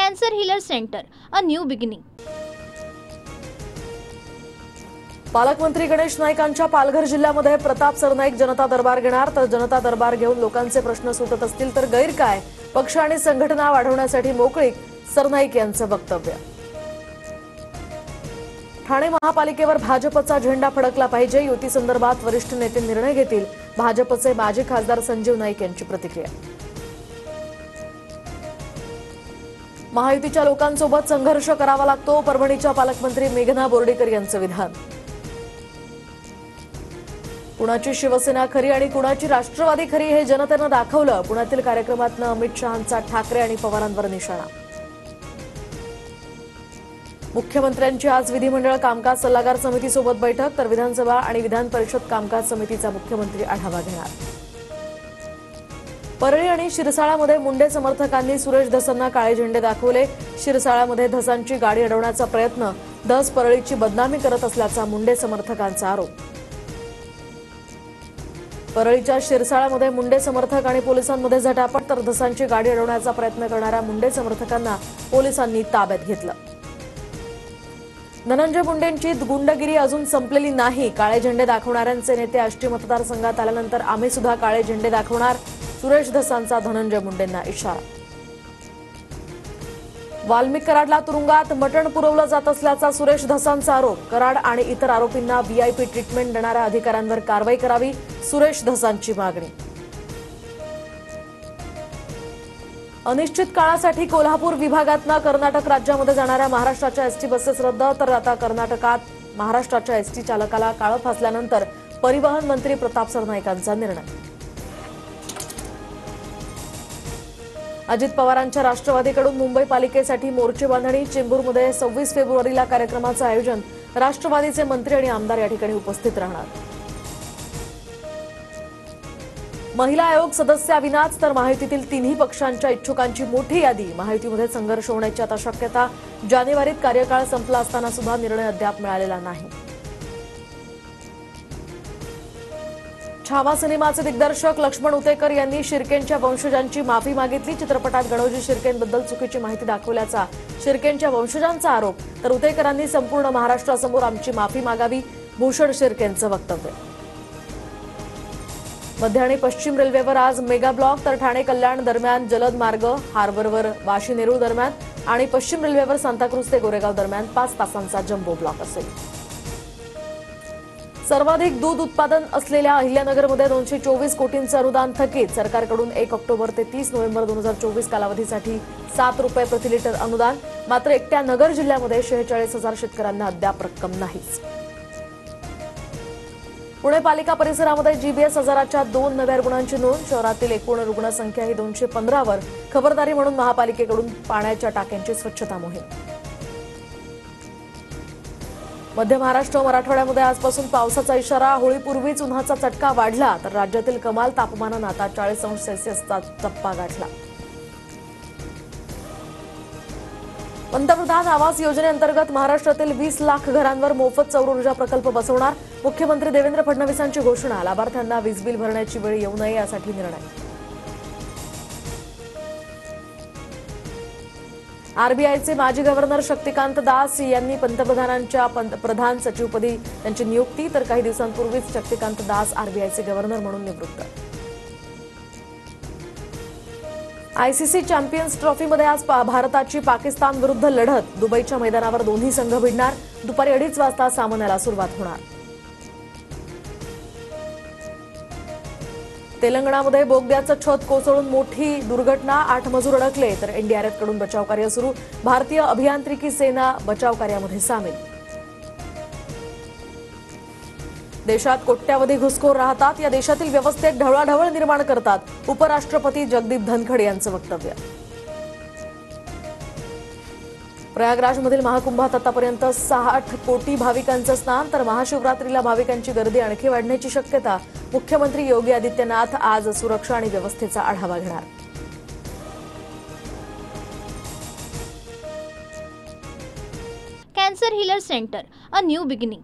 Cancer Healer Center, a new beginning. पालकमंत्री गणेश नाईकांच्या पालघर जिल्ह्यामध्ये प्रताप सरनाईक जनता दरबार घेणार। तर जनता दरबार घेऊन लोकांचे प्रश्न सुटत असतील तर गैर काय, पक्ष आणि संघटना वाढवण्यासाठी मोकळीक, सरनाईक यांचं वक्तव्य। ठाणे महापालिकेवर भाजपचा झेंडा फडकला पाहिजे, युती संदर्भात वरिष्ठ नेते निर्णय घेतील, भाजपचे माजी खासदार संजीव नाईक यांची प्रतिक्रिया। महायुतीच्या लोकांसोबत संघर्ष करावा लागतो, परभणीच्या पालकमंत्री मेघना बोर्डीकर यांचं विधान। कुणाची शिवसेना खरी आणि कुणाची राष्ट्रवादी खरी हे जनतेनं दाखवलं, पुण्यातील कार्यक्रमातनं अमित शहांचा ठाकरे आणि पवारांवर निशाणा। मुख्यमंत्र्यांची आज विधिमंडळ कामकाज सल्लागार समितीसोबत बैठक, तर विधानसभा आणि विधान परिषद कामकाज समितीचा मुख्यमंत्री आढावा घेणार। परळी आणि शिरसाळामध्ये मुंडे समर्थकांनी सुरेश धसांना काळे झेंडे दाखवले, शिरसाळामध्ये धसांची गाडी अडवण्याचा प्रयत्न, धस परळीची बदनामी करत असल्याचा मुंडे समर्थकांचा आरोप। परळीच्या शिरसाळामध्ये मुंडे समर्थक आणि पोलिसांमध्ये झटापट, तर धसांची गाडी अडवण्याचा प्रयत्न करणाऱ्या मुंडे समर्थकांना पोलिसांनी ताब्यात घेतलं। धनंजय मुंडेंची गुंडगिरी अजून संपलेली नाही, काळे झेंडे दाखवणाऱ्यांचे नेते आष्टी मतदारसंघात आल्यानंतर आम्ही सुद्धा काळे झेंडे दाखवणार, सुरेश धसांचा धनंजय मुंडेंना इशारा। वाल्मिक कराडला तुरुंगात मटण पुरवलं जात असल्याचा सुरेश धसांचा आरोप, कराड आणि इतर आरोपींना व्हीआयपी ट्रीटमेंट देणाऱ्या अधिकाऱ्यांवर कारवाई करावी, सुरेश धसांची मागणी। अनिश्चित काळासाठी कोल्हापूर विभागातनं कर्नाटक राज्यामध्ये जाणाऱ्या महाराष्ट्राच्या एसटी बसेस रद्द, तर आता कर्नाटकात महाराष्ट्राच्या एसटी चालकाला काळं फासल्यानंतर परिवहन मंत्री प्रताप सरनाईकांचा निर्णय। अजित पवारांच्या राष्ट्रवादीकडून मुंबई पालिकेसाठी मोर्चे बांधणी, चेंबूरमध्ये 26 फेब्रुवारीला कार्यक्रमाचं आयोजन, राष्ट्रवादीचे मंत्री आणि आमदार या ठिकाणी उपस्थित राहणार। महिला आयोग सदस्याविनाच तर महायुतीतील तिन्ही पक्षांच्या इच्छुकांची मोठी यादी, महायुतीमध्ये संघर्ष होण्याची आता शक्यता, जानेवारीत कार्यकाळ संपला असताना सुद्धा निर्णय अद्याप मिळालेला नाही। छावा सिनेमाचे दिग्दर्शक लक्ष्मण उतेकर यांनी शिर्केंच्या वंशजांची माफी मागितली, चित्रपटात गणोजी शिर्केंबद्दल चुकीची माहिती दाखवल्याचा शिर्केंच्या वंशजांचा आरोप, तर उतेकरांनी संपूर्ण महाराष्ट्रासमोर आमची माफी मागावी, भूषण शिर्केंचं वक्तव्य। मध्य आणि पश्चिम रेल्वेवर आज मेगा ब्लॉक, तर ठाणे कल्याण दरम्यान जलद मार्ग, हार्बरवर वाशी नेरूळ दरम्यान आणि पश्चिम रेल्वेवर सांताक्रूज ते गोरेगाव दरम्यान 5 तासांचा जम्बो ब्लॉक असेल। सर्वाधिक दूध उत्पादन असलेल्या अहिल्यानगरमध्ये 224 कोटींचं अनुदान थकीत, सरकारकडून 1 ऑक्टोबर ते 30 नोव्हेंबर 2024 कालावधीसाठी 7 रुपये प्रति लिटर अनुदान, मात्र एकट्या नगर जिल्ह्यामध्ये 46,000 शेतकऱ्यांना अद्याप रक्कम नाहीच। पुणे पालिका परिसरामध्ये जीबीएस आजाराच्या 2 नव्या रुग्णांची नोंद, शहरातील एकूण रुग्णसंख्या ही 215 वर, खबरदारी म्हणून महापालिकेकडून पाण्याच्या टाक्यांची स्वच्छता मोहीम। मध्य महाराष्ट्र मराठवाड्यामध्ये आजपासून पावसाचा इशारा, होळीपूर्वीच उन्हाचा चटका वाढला, तर राज्यातील कमाल तापमानानं आता 40 अंश सेल्सिअसचा टप्पा गाठला। पंतप्रधान आवास योजनेअंतर्गत महाराष्ट्रातील 20 लाख घरांवर मोफत सौर ऊर्जा प्रकल्प बसवणार, मुख्यमंत्री देवेंद्र फडणवीसांची घोषणा, लाभार्थ्यांना वीज बिल भरण्याची वेळ येऊ नये यासाठी निर्णय। आरबीआयचे माजी गव्हर्नर शक्तिकांत दास यांनी पंतप्रधानांच्या प्रधान सचिवपदी त्यांची नियुक्ती, तर काही दिवसांपूर्वीच शक्तिकांत दास आरबीआयचे गव्हर्नर म्हणून निवृत्त। आयसीसी चॅम्पियन्स ट्रॉफीमध्ये आज भारताची पाकिस्तान विरुद्ध लढत, दुबईच्या मैदानावर दोन्ही संघ भिडणार, दुपारी 2:30 वाजता सामन्याला सुरुवात होणार। तेलंगणामध्ये बोगद्याचं छत कोसळून मोठी दुर्घटना, 8 मजूर अडकले, तर एनडीआरएफकडून बचावकार्य सुरू, भारतीय अभियांत्रिकी सेना बचावकार्यामध्ये सामील। देशात कोट्यावधी घुसखोर राहतात, या देशातील व्यवस्थेत ढवळाढवळ निर्माण करतात, उपराष्ट्रपती जगदीप धनखड यांचं वक्तव्य। प्रयागराजमधील महाकुंभात आतापर्यंत 60 कोटी भाविकांचं स्नान, तर महाशिवरात्रीला भाविकांची गर्दी आणखी वाढण्याची शक्यता, मुख्यमंत्री योगी आदित्यनाथ आज सुरक्षा आणि व्यवस्थेचा आढावा घेणार। Cancer Healer Center, a new beginning.